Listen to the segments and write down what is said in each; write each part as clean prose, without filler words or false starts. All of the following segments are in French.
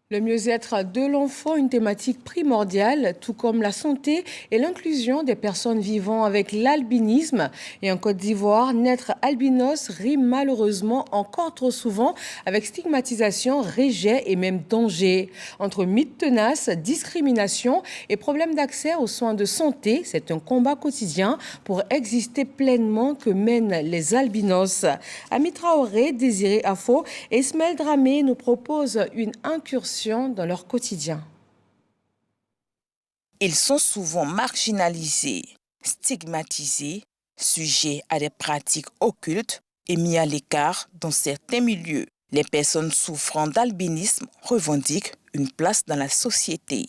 Le mieux-être de l'enfant, une thématique primordiale, tout comme la santé et l'inclusion des personnes vivant avec l'albinisme. Et en Côte d'Ivoire, naître albinos rime malheureusement encore trop souvent avec stigmatisation, rejet et même danger. Entre mythes tenaces, discrimination et problèmes d'accès aux soins de santé, c'est un combat quotidien pour exister pleinement que mènent les albinos. Ami Traoré, Désiré Afo et Ismaël Dramé nous proposent une incursion dans leur quotidien. Ils sont souvent marginalisés, stigmatisés, sujets à des pratiques occultes et mis à l'écart dans certains milieux. Les personnes souffrant d'albinisme revendiquent une place dans la société.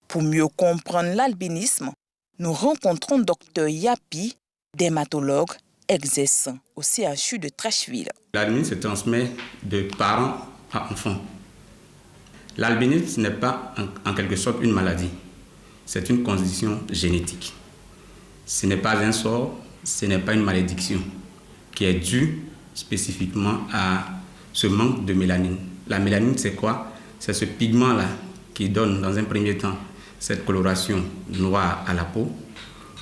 Pour mieux comprendre l'albinisme, nous rencontrons Dr Yapi, dermatologue exerçant au CHU de Trècheville. L'albinisme se transmet de parents à enfants. L'albinisme, ce n'est pas en quelque sorte une maladie, c'est une condition génétique. Ce n'est pas un sort, ce n'est pas une malédiction qui est due spécifiquement à ce manque de mélanine. La mélanine, c'est quoi? C'est ce pigment-là qui donne dans un premier temps cette coloration noire à la peau,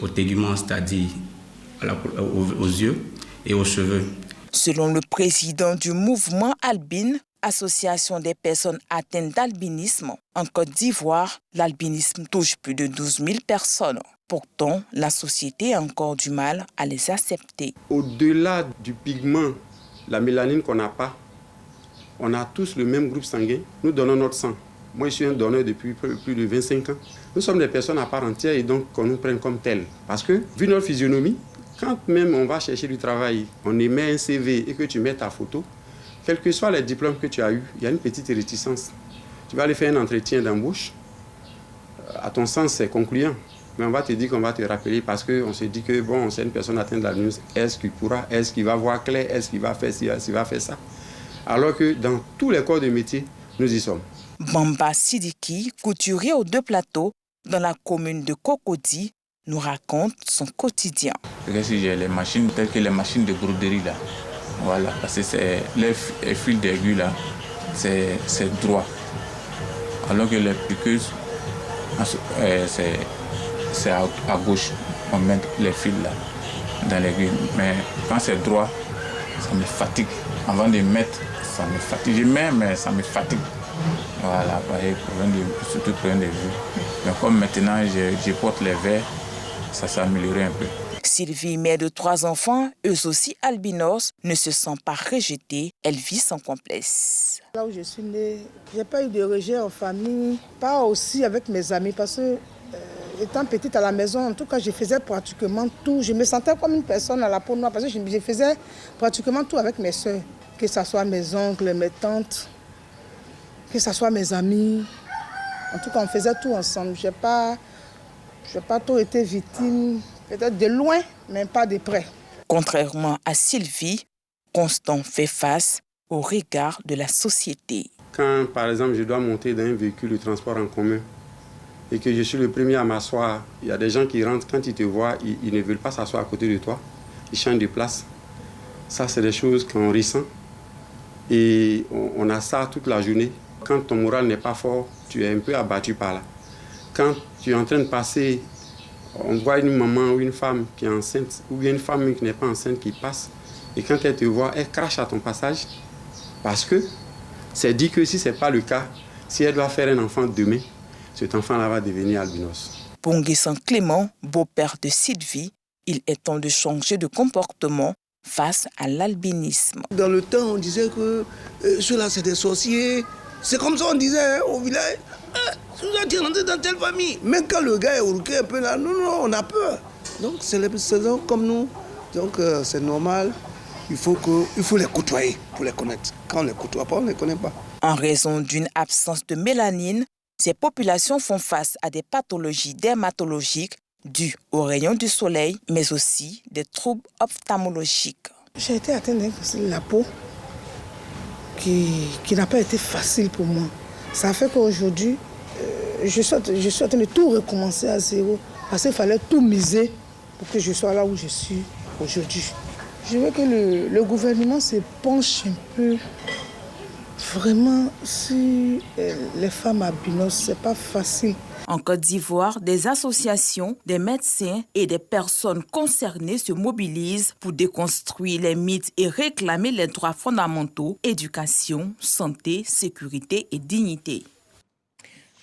aux téguments, c'est-à-dire aux yeux et aux cheveux. Selon le président du mouvement Albine, association des personnes atteintes d'albinisme, en Côte d'Ivoire, l'albinisme touche plus de 12 000 personnes. Pourtant, la société a encore du mal à les accepter. Au-delà du pigment, la mélanine qu'on n'a pas, on a tous le même groupe sanguin. Nous donnons notre sang. Moi, je suis un donneur depuis plus de 25 ans. Nous sommes des personnes à part entière et donc qu'on nous prenne comme telles. Parce que, vu notre physionomie, quand même on va chercher du travail, on émet un CV et que tu mets ta photo, quels que soient les diplômes que tu as eus, il y a une petite réticence. Tu vas aller faire un entretien d'embauche. À ton sens, c'est concluant. Mais on va te dire qu'on va te rappeler parce qu'on se dit que bon, c'est une personne atteinte de l'albinisme. Est-ce qu'il pourra? Est-ce qu'il va voir clair? Est-ce qu'il va faire ci? Est-ce qu'il va faire ça? Alors que dans tous les corps de métier, nous y sommes. Bamba Sidiki, couturier aux Deux Plateaux, dans la commune de Cocody, nous raconte son quotidien. Si j'ai les machines telles que les machines de broderie là. Voilà, parce que c'est les fils d'aiguille là, c'est droit. Alors que les piqueuses, c'est à gauche. On met les fils là dans l'aiguille. Mais quand c'est droit, ça me fatigue. Avant de mettre, ça me fatigue. Je mets, mais ça me fatigue. Voilà, surtout problème de vue. Mais comme maintenant je porte les verres, ça s'est amélioré un peu. Sylvie, mère de 3 enfants, eux aussi albinos, ne se sent pas rejetée. Elle vit sans complexe. Là où je suis née, je n'ai pas eu de rejet en famille, pas aussi avec mes amis, parce que étant petite à la maison, en tout cas, je faisais pratiquement tout. Je me sentais comme une personne à la peau noire, parce que je faisais pratiquement tout avec mes soeurs, que ce soit mes oncles, mes tantes, que ce soit mes amis. En tout cas, on faisait tout ensemble. Je n'ai pas trop été victime. Peut-être de loin, mais pas de près. Contrairement à Sylvie, Constant fait face au regard de la société. Quand, par exemple, je dois monter dans un véhicule de transport en commun et que je suis le premier à m'asseoir, il y a des gens qui rentrent, quand ils te voient, ils ne veulent pas s'asseoir à côté de toi. Ils changent de place. Ça, c'est des choses qu'on ressent. Et on a ça toute la journée. Quand ton moral n'est pas fort, tu es un peu abattu par là. Quand tu es en train de passer, on voit une maman ou une femme qui est enceinte ou bien une femme qui n'est pas enceinte qui passe et quand elle te voit, elle crache à ton passage parce que c'est dit que si ce n'est pas le cas, si elle doit faire un enfant demain, cet enfant-là va devenir albinos. Pour Nguessan Clément, beau-père de Sylvie, il est temps de changer de comportement face à l'albinisme. Dans le temps, on disait que ceux-là, c'est des sorciers. C'est comme ça on disait au village. Vous êtes rentré dans telle famille. Même quand le gars est ourqué un peu là, non, on a peur. Donc c'est les saisons comme nous. Donc c'est normal. Il faut les côtoyer pour les connaître. Quand on ne les côtoie pas, on ne les connaît pas. En raison d'une absence de mélanine, ces populations font face à des pathologies dermatologiques dues aux rayons du soleil, mais aussi des troubles ophtalmologiques. J'ai été atteinte d'un cancer de la peau qui n'a pas été facile pour moi. Ça fait qu'aujourd'hui, je suis en train de tout recommencer à zéro parce qu'il fallait tout miser pour que je sois là où je suis aujourd'hui. Je veux que le gouvernement se penche un peu Vraiment, si les femmes albinos, c'est pas facile. En Côte d'Ivoire, des associations, des médecins et des personnes concernées se mobilisent pour déconstruire les mythes et réclamer les droits fondamentaux, éducation, santé, sécurité et dignité.